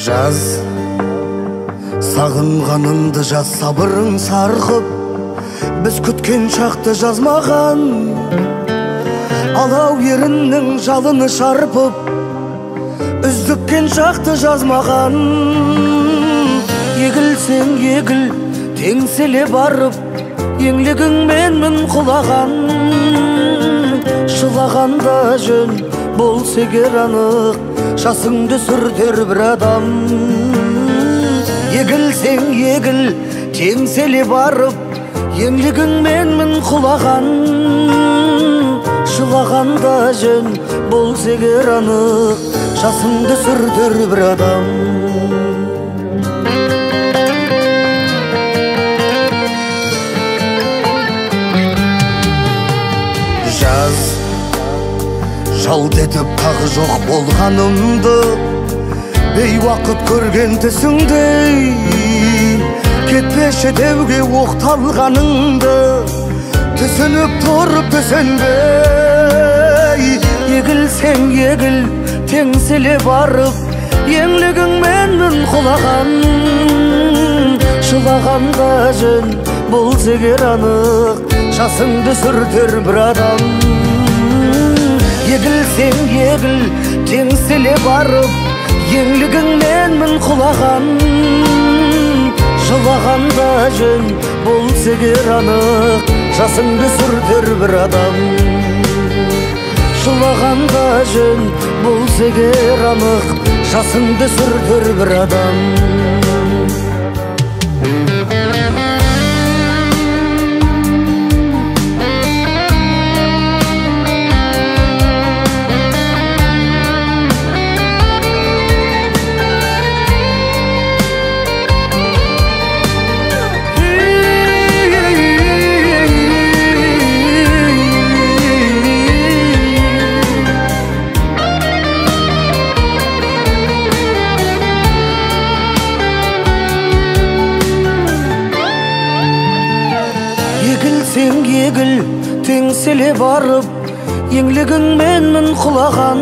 Жаз, сағынғанымды жаз, сабырың сарқып, біз күткен шақты жазмаған. Алау еріннің жалыны шарпып, үздіккен шақты жазмаған. Егілсең егіл, теңселе барып, еңлігіңменмін құлаған. Шылағанда жөн, болса егер анық, жасыңды сүртер бір адам. Егілсең егіл, теңселе барып, еңлігіңменмін құлаған. Жылағанда жөн, болса егер анық, жасыңды сүртер бір адам. Жаз, жалт етіп тағы жоқ болғанымды, бейуақыт көрген түсіңдей, кетпеші деуге оқталғаныңды, түсініп тұрып түсінбей. Егілсең егіл, теңселе барып, еңлігіңменмін құлаған. Жылағанда жөн, болса егер анық, жасыңды сүртер бір адам. Егілсең егіл, теңселе барып, еңлігіңменмін құлаған. Жылағанда жөн, болса егер анық, жасыңды сүртер бір адам. Жылағанда жөн, болса егер анық, жасыңды сүртер бір адам. Егілсең егіл, теңселе барып, еңлігіңменмін құлаған.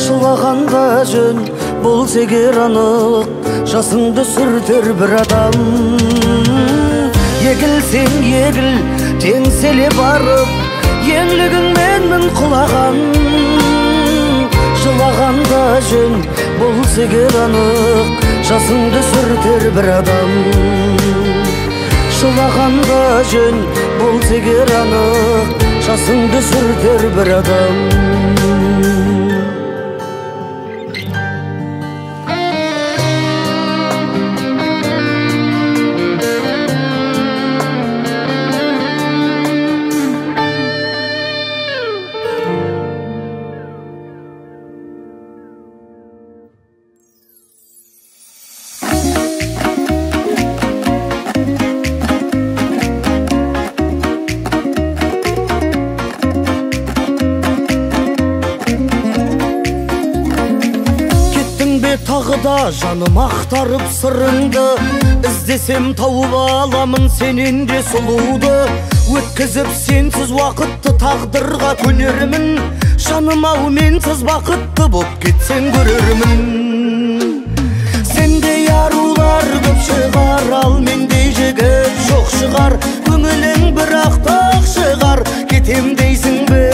Жылағанда жөн, болса егер анық, жасыңды сүртер бір адам. Егілсең егіл, теңселе барып, еңлігіңменмін құлаған. Жылағанда жөн, болса егер анық, жасыңды сүртер бір адам. Жылағанда жөн, болса егер анық, жасыңды сүртер бір адам. Тағы да жаным ақтарып сырыңды, іздесем тауып аламын сенен де сұлуды. Өткізіп сенсіз уақытты тағдырға көнермін, жаным ау менсіз бақытты боп кетсең көрермін. Сендей арулар көп шығар, ал мендей жігіт жоқ шығар. Көңілің бірақ тақ шығар, кетем дейсің бе,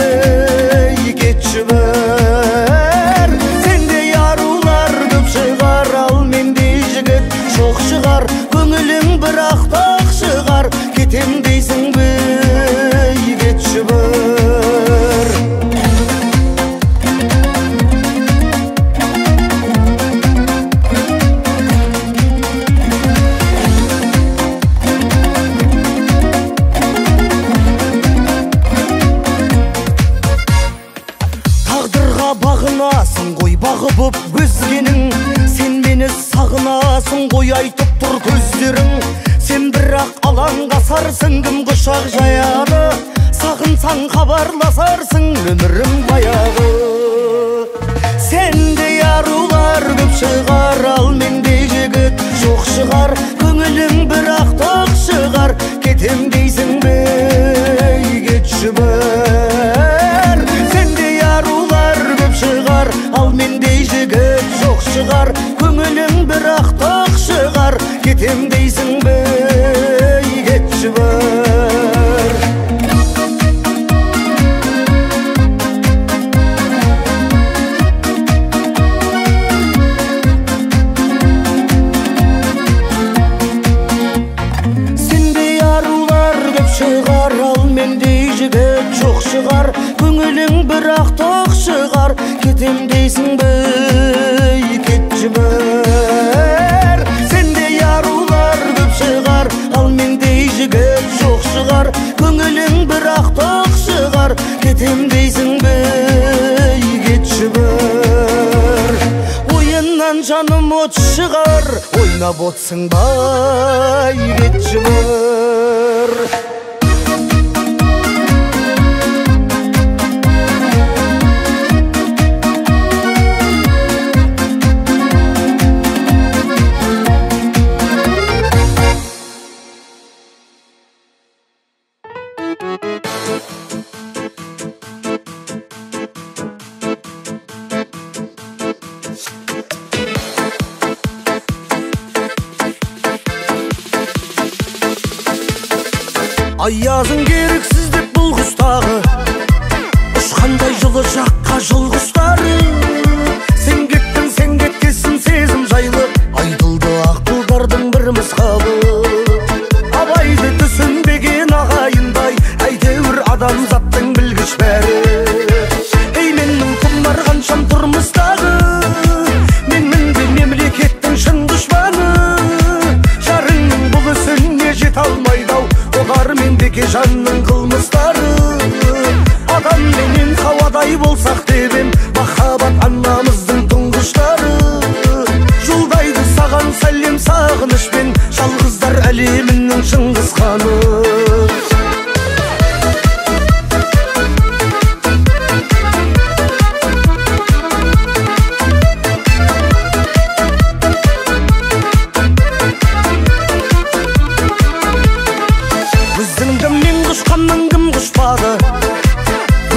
кетші бір. Сендей арулар көп шығар, ал мендей жігіт жоқ шығар. Көңілің бірақ тақ шығар, кетем дейсің бе, кетші бір. Бағынасың ғой бағып өзгенің, сен мені сағынасың ғой айтып тұр көздерің. Сен бір бірақ алаңдасарсың, кім құшақ жаяды, сағынсаң хабарласарсың, өмірім баяғы. Сендей арулар көп шығар, ал мендей жігіт жоқ шығар. Көңілің бірақ тоқ шығар, кетем дейсің бе, кетші бір. Сендей арулар көп шығар, ал мендей жігіт жоқ шығар. Көңілің бірақ тоқ шығар, кетем дейсің бе, кетші бір. Шығар, көңілің бірақ тоқ шығар, кетем дейсің бе, кетші бір. Сендей арулар көп шығар, ал мендей жігіт жоқ шығар. Көңілің бірақ тоқ шығар, кетем дейсің бе, кетші бір. Ойыннан жаным от шығар, ойнап отсың бай, кетші бір. Аязың керексіз деп бұл құстағы, ұшқандай жылы жаққа жыл құстары. Сен кеткесін сезім жайлы, айтылды ақылдардың бір мысқалы. Абайды түсінбеген ағайындай, әйтеуір адамзаттың білгіш бәрі. Ей менің құмар қаншам тұрмыстағы, менмін де мемлекеттің шын дұшпаны. Жарыңның бұл ісіне жете алмайды-ау, олар мендеке жанның қылмыстары. Адам менен хауадай болсақ дебем, махаббат анамыздың тұңғыштары. Жолдайды саған сәлем сағынышпен, жалғыздар әлемінің Шыңғыс ханы.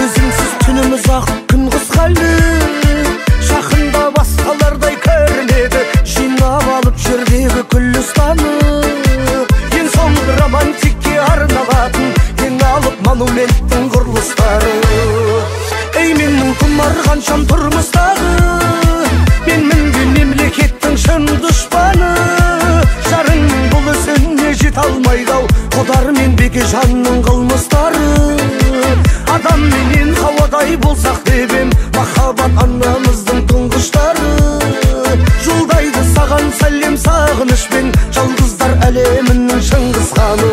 Өзіңсіз түніміз ақ күн қысқалды, жақында басқалардай көрінеді, жинап алып жердегі күллі ұстаны. Ең соңғы романтикке арналатын, ең алып монументтің құрылыстары. Ей менің құмар қаншам тұрмыстағы, менмін де мемлекеттің шын дұшпаны. Жарыңның бұл ісіне жете алмайды-ау, қодар мен беке жанның қылмыстары. Адам менен хауадай болсақ дебем, махаббат анамыздың тұңғыштары. Жолдайды саған сәлем сағынышпен, жалғыздар әлемінің Шыңғыс ханы.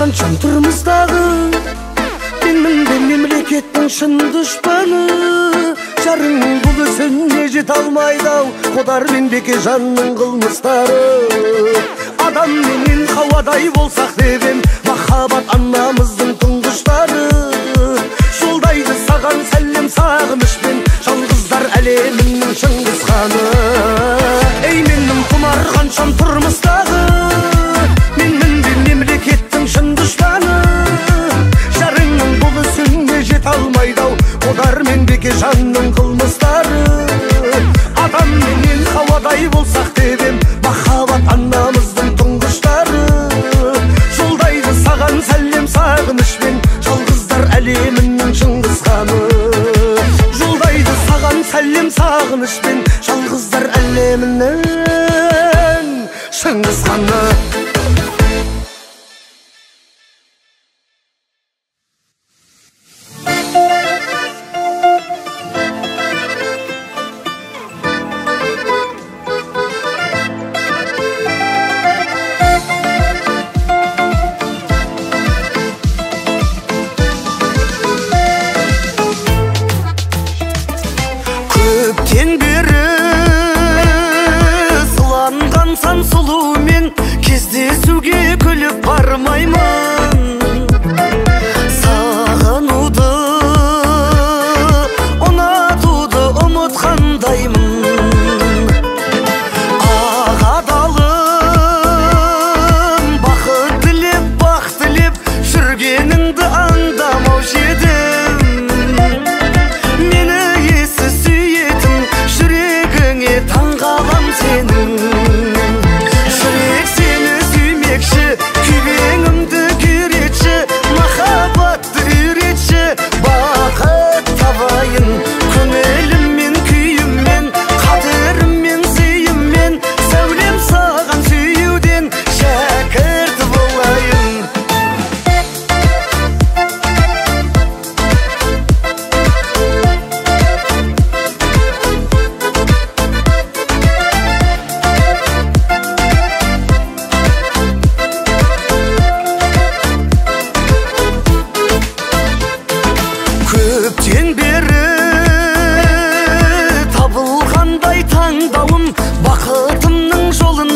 Қаншам тұрмыстағы, менмін де мемлекеттің шын дұшпаны. Жарыңның бұл ісіне жете алмайды-ау, қодар мен беке жанның қылмыстары. Адам менен хауадай болсақ дебем, махаббат анамыздың тұңғыштары. Жолдайды саған сәлем сағынышпен, жалғыздар әлемінің Шыңғыс ханы. Ей менің құмар қаншам тұрмыстағы, менмін де мемлекеттің шын дұшпаны. Жарыңның бұл ісіне жете алмайды-ау, қодар мен беке жанның қылмыстары. Адам менен хауадай болсақ дедім, махаббат анамыздың тұңғыштары. Жолдайды саған сәлем сағынышпен, жалғыздар әлемінің Шыңғыс ханы. Жолдайды саған сәлем сағынышпен, жалғыздар әлемінің Шыңғыс ханы.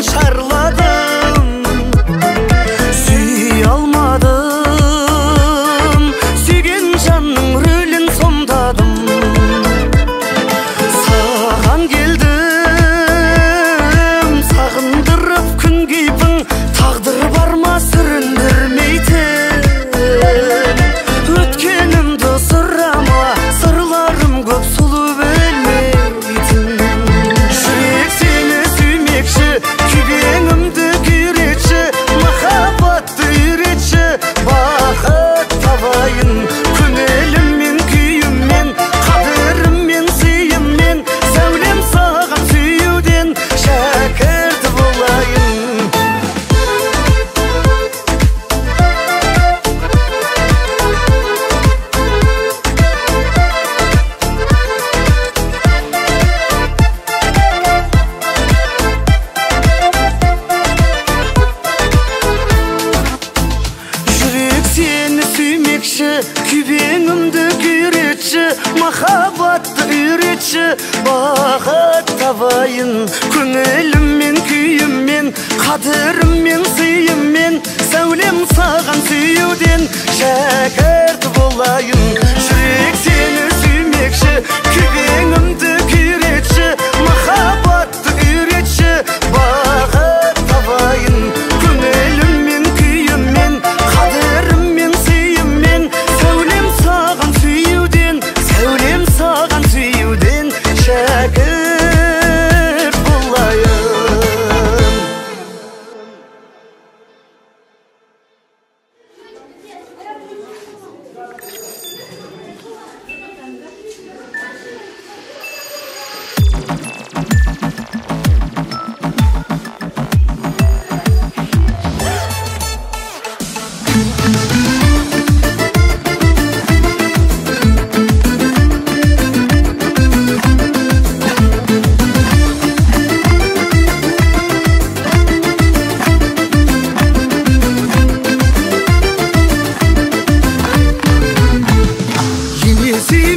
шарладым, сүйе алмадым, сүйген жанның рөлін сомдадым. Саған келдім, сағындырып күн кейпің, тағдыр бар ма сүріндірмейтін. Өткенімді сұрама, сырларым көп сұлу білмейтін. Жүрек сені сүймекші, күйбеңімді күйретші, махаббатты үйретші, бақыт табайын көңіліммен, күйіммен, қадіріммен, сыйыммен, сәулем саған сүюден шәкірт болайын. Жүрек сені сүймекші, күйбеңімді күйретші, махаббатты үйретші, бақыт табайын көңіліммен, күйіммен, қадіріммен, сыйыммен, сәулем саған сүюден шәкірт болайын. Жүрек сені сүймекші, күйбеңімді күйретші, махаббатты үйретші, бақыт табайын көңіліммен, күйіммен, қадіріммен, сыйыммен, сәулем саған сүюден шәкірт болайын.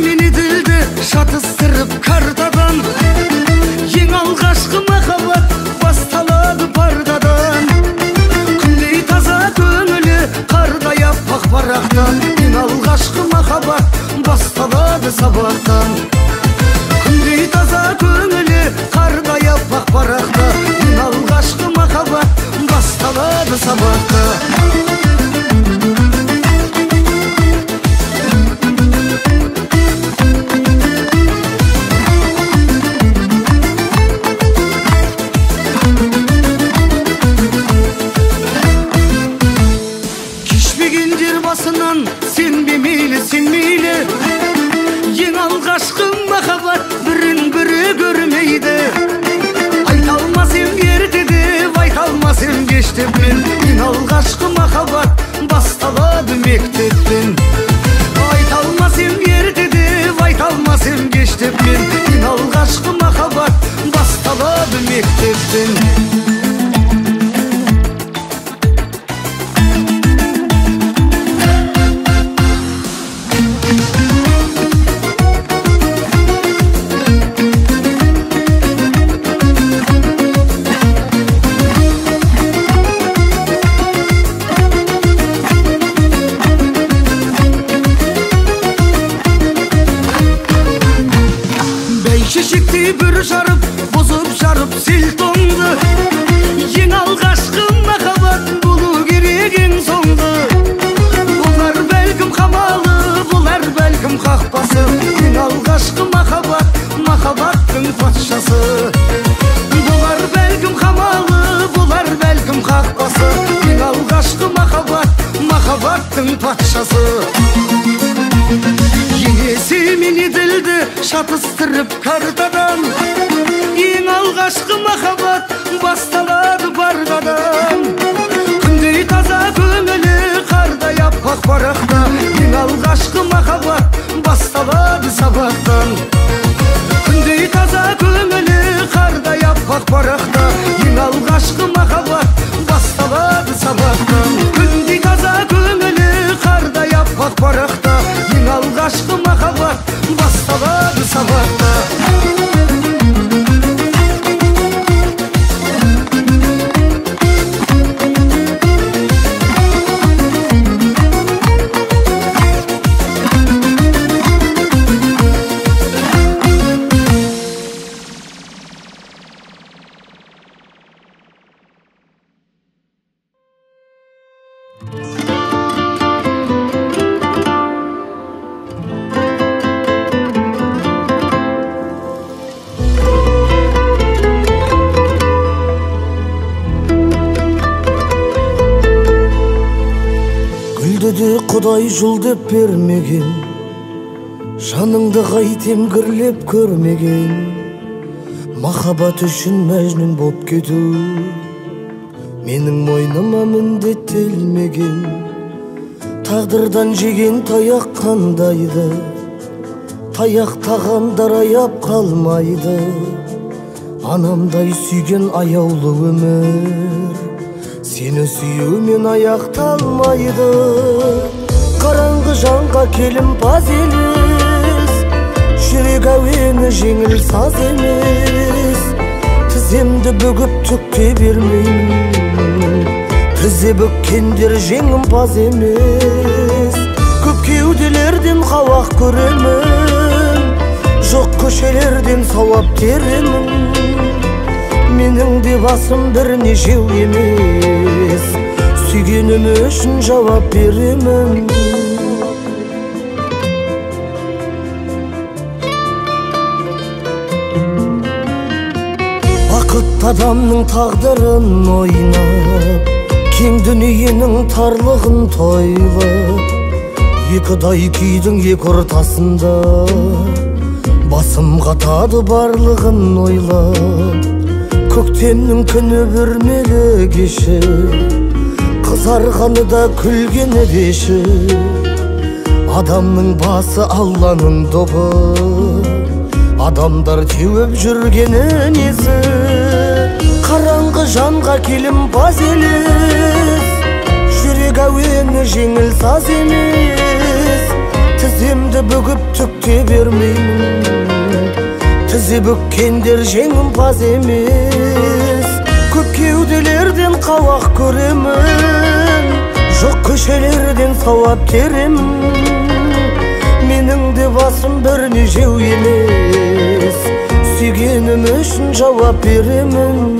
Мені ділді шатыстырып картадан, ең алғашқы махаббат басталады пардадан. Күндей таза көңілі қардай аппақ барақтан, ең алғашқы махаббат басталады сабақтан. Күндей таза көңілі қардай аппақ барақтан, ең алғашқы махаббат басталады сабақтан. Басынан сенбе мейлі, сен мейлі, ең алғашқы махаббат бірін-бірі көрмейді. Айта алмас ем ертеде, айта алмас ем кештеппен, ең алғашқы махаббат басталады мектептен. Айта алмас ем ертеде, айта алмас ем кештеппен, ең алғашқы махаббат басталады мектептен. Шешектей бір жарып, бұзып жарып сел тоңды, ең алғашқы махаббат болу керек ең соңды. Бұлар бәлкім қамалы, бұлар бәлкім қақпасы, ең алғашқы махаббат, махаббаттың патшасы. Бұлар бәлкім қамалы, бұлар бәлкім қақпасы, ең алғашқы махаббат, махаббаттың патшасы. Еңесі мені ділді шатыстырып картадан, ең алғашқы махаббат басталады пардадан. Күндей таза көңілі қардай аппақ барақта, ең алғашқы махаббат басталады сабақтан. Күндей таза көңілі қардай аппақ барақта, ең алғашқы махаббат басталады сабақтан. Күндей таза көңілі қардай аппақ барақта, ең алғашқы махаббат басталады сабақта. Құдай жол деп бермеген, жаныңды қайтем кірлеп көрмеген. Махаббат үшін мәжнүн боп кету менің мойныма міндеттелмеген. Тағдырдан жеген таяқ қандайды, таяқ тағандар аяп қалмайды. Анамдай сүйген аяулы өмір сені сүюмен аяқталмайды. Қараңғы жанға келімпаз елес, жүрек әуені жеңіл саз емес. Тіземді бүгіп түкке бермеймін, тізе бүккендер жеңімпаз емес. Көп кеуделерден қауақ көремін, жоқ көшелерден сауап теремін. Менің де басым бірнешеу емес, сүйгенім үшін жауап беремін. Бақыт адамның тағдырын ойнап, кең дүниенің тарлығын тойлап, екідай күйдің екі ортасында басым қатады барлығын ойлап. Көктемнің күні бүрмелі кеші, қызарғаны да күлгені деші. Адамның басы Алланың добы, адамдар теуіп жүргені несі. Қараңғы жанға келімпаз елес, жүрек әуені жеңіл саз емес. Тіземді бүгіп түкте бермеймін, тізе бүккендер жеңімпаз емес. Көп кеуделерден қауақ көремін, жоқ көшелерден сауап теремін. Менің де басым бірнешеу емес, сүйгенім үшін жауап беремін.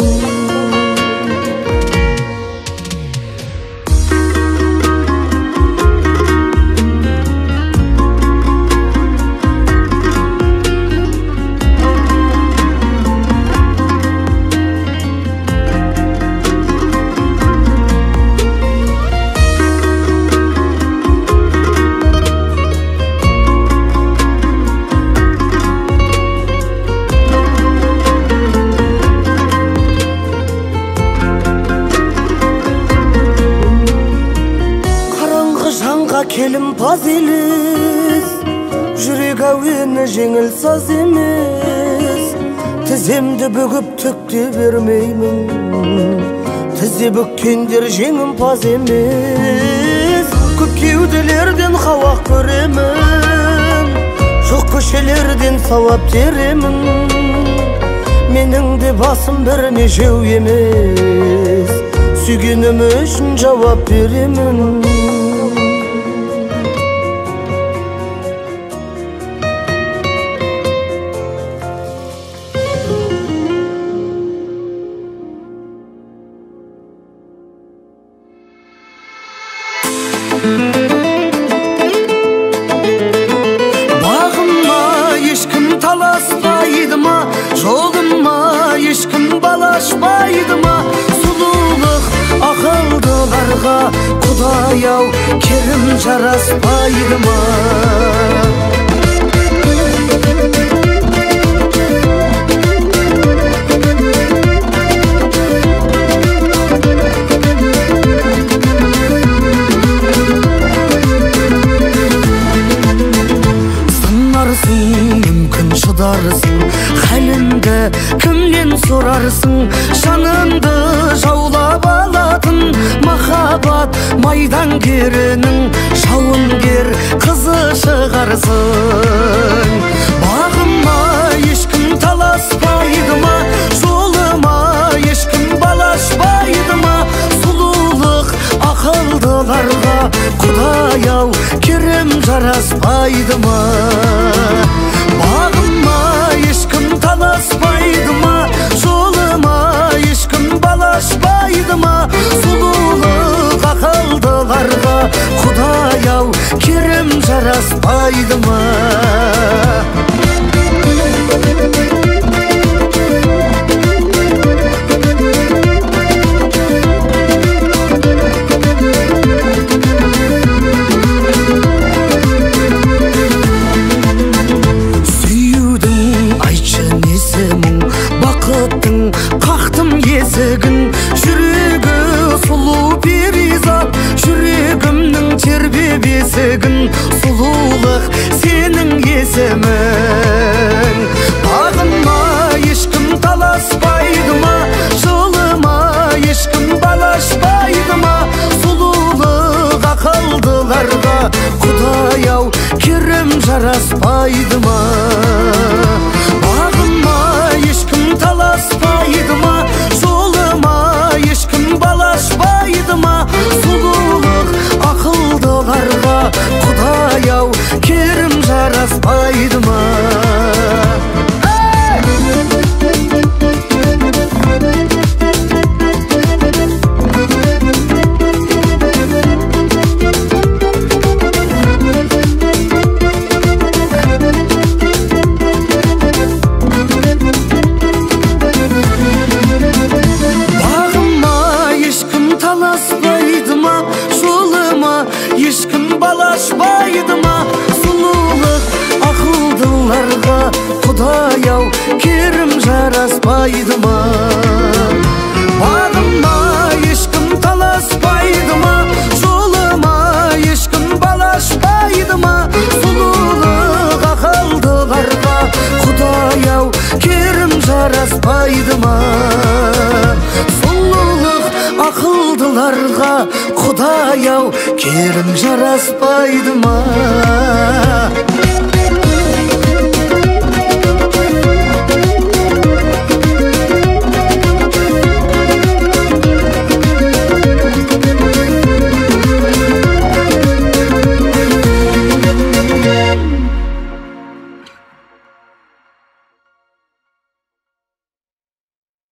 Келімпаз елес, жүрек әуені жеңіл саз емес. Тіземді бүгіп түкте бермеймін, тізе бүккендер жеңімпаз емес. Көп кеуделерден қауақ көремін, жоқ көшелерден сауап теремін. Менің де басым бірнешеу емес, сүйгенім үшін жауап беремін. Бағыма ешкім таласпайды ма, жолыма ешкім балашпайды ма. Сұлулық ақылдыларға Құдай-ау керім жараспайды ма. Мүмкін шыдарсың, хәлімді кімнен сұрарсың. Жанымды жаулап алатын махаббат майдангерінің жауынгер қызы шығарсың. Бағыма ешкім таласпайды ма, жолыма ешкім балашпайды ма. Сұлулық ақылдыларға Құдай-ау керім жараспайды ма. Бағыма ешкім таласпайды ма, жолыма ешкім балашпайды ма. Сұлулық ақылдыларға Құдай-ау керім жараспайды ма. десемін. Бағыма ешкім таласпайды ма, жолыма ешкім балашпайды ма, сұлулық ақылдыларға Құдай-ау керім жараспайды ма. Бағыма ешкім таласпайды ма, жолыма ешкім балашпайды ма, сұлулық ақылдыларға Құдай-ау керім жараспайды ма. Ешкім балашпайды ма, сұлулық ақылдыларға Құдай-ау керім жараспайды ма. Бағыма ешкім таласпайды ма, жолыма ешкім балашпайды ма, сұлулық ақылдыларға Құдай-ау керім жараспайды ма. Ақылдыларға Құдай-ау керім жараспайды ма.